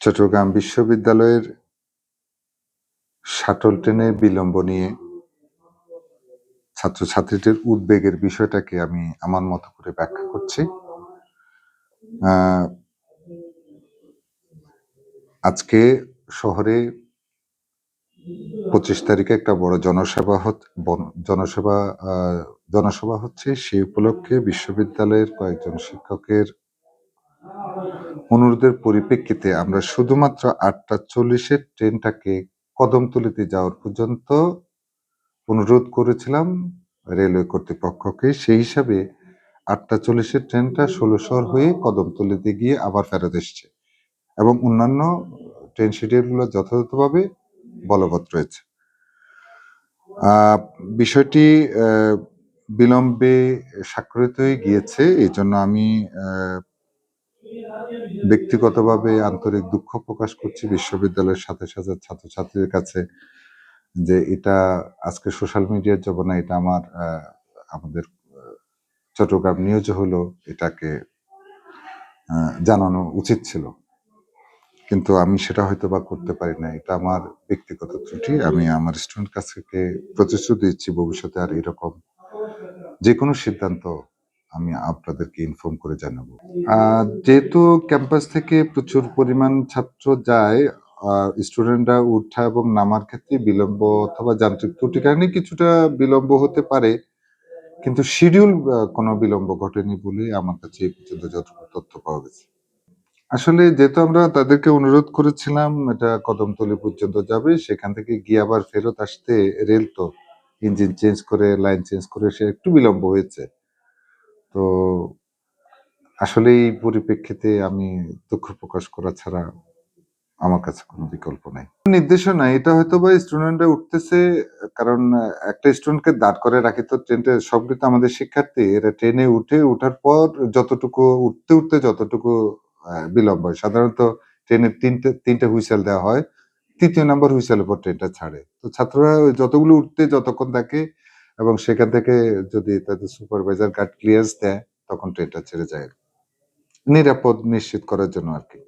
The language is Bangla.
চট্টগ্রাম বিশ্ববিদ্যালয়ের শাটল ট্রেনের বিলম্ব নিয়ে ছাত্রছাত্রীদের উদ্বেগের বিষয়টাকে আমি আমার মতো করে ব্যাখ্যা করছি। আজকে শহরে 25 তারিখে একটা বড় জনসভা হচ্ছে। সেই উপলক্ষে বিশ্ববিদ্যালয়ের কয়েকজন শিক্ষকের অনুরোধের পরিপ্রেক্ষিতে আমরা শুধুমাত্র 8:40 ট্রেনটাকে কদমতলীতে যাওয়ার পর্যন্ত অনুরোধ করেছিলাম রেলওয়ে কর্তৃপক্ষকে। সেই হিসাবে 8:40 ট্রেনটা ষোলশহর হয়ে কদমতলীতে গিয়ে আবার ফেরত এসছে এবং অন্যান্য ট্রেন শিডিউলগুলো যথাযথভাবে বলবৎ রয়েছে। বিষয়টি বিলম্বে স্বাক্ষরিত হয়ে গিয়েছে। এজন্য আমি ব্যক্তিগতভাবে আন্তরিক দুঃখ প্রকাশ করছি বিশ্ববিদ্যালয়ের সাথে সাথে ছাত্রছাত্রীদের কাছে যে এটা আজকে সোশ্যাল মিডিয়ার জমানায় এটা আমাদের চট্টগ্রাম নিউজে হলো এটাকে জানানো উচিত ছিল, কিন্তু আমি সেটা হয়তো বা করতে পারি না। এটা আমার ব্যক্তিগত ত্রুটি। আমি আমার স্টুডেন্ট কাছ থেকে প্রতিশ্রুতি দিচ্ছি ভবিষ্যতে আর এরকম যে কোনো সিদ্ধান্ত আমি আপনাদেরকে ইনফর্ম করে জানাবো। যেহেতু ক্যাম্পাস থেকে প্রচুর পরিমাণ ছাত্র যায়, স্টুডেন্টরা উঠা এবং নামার ক্ষেত্রে বিলম্ব অথবা যান্ত্রিক ত্রুটির কারণে কিছুটা বিলম্ব হতে পারে, কিন্তু শিডিউল কোনো বিলম্ব ঘটেনি বলে আমার কাছে এই পর্যন্ত যতটুকু তথ্য পাওয়া গেছে। আসলে যেহেতু আমরা তাদেরকে অনুরোধ করেছিলাম এটা কদমতলী পর্যন্ত যাবে, সেখান থেকে গিয়ে আবার ফেরত আসতে রেল তো ইঞ্জিন চেঞ্জ করে লাইন চেঞ্জ করে সে একটু বিলম্ব হয়েছে। তো আসলে এই পরিপ্রেক্ষিতে আমি দুঃখ প্রকাশ করা ছাড়া আমার কাছে কোনো বিকল্প নাই। নির্দেশনা এটা হয়তোবা স্টুডেন্টরা উঠতেছে, কারণ একটা স্টুডেন্টকে দাঁড় করে রাখি তো ট্রেনটা, সবগুলো তো আমাদের শিক্ষার্থী। এরা ট্রেনে উঠার পর যতটুকু উঠতে যতটুকু বিলম্ব হয়। সাধারণত ট্রেনের তিনটে হুইসেল দেওয়া হয়। ৩য় নাম্বার হুইসেলের পর ট্রেনটা ছাড়ে। তো ছাত্ররা ওই যতগুলো উঠতে যতক্ষণ থাকে এবং সেখান থেকে যদি তাদের সুপারভাইজার গার্ড ক্লিয়ারেন্স দেয় তখন ট্রেনটা ছেড়ে যায়। নিরাপদ নিশ্চিত করার জন্য আরকি।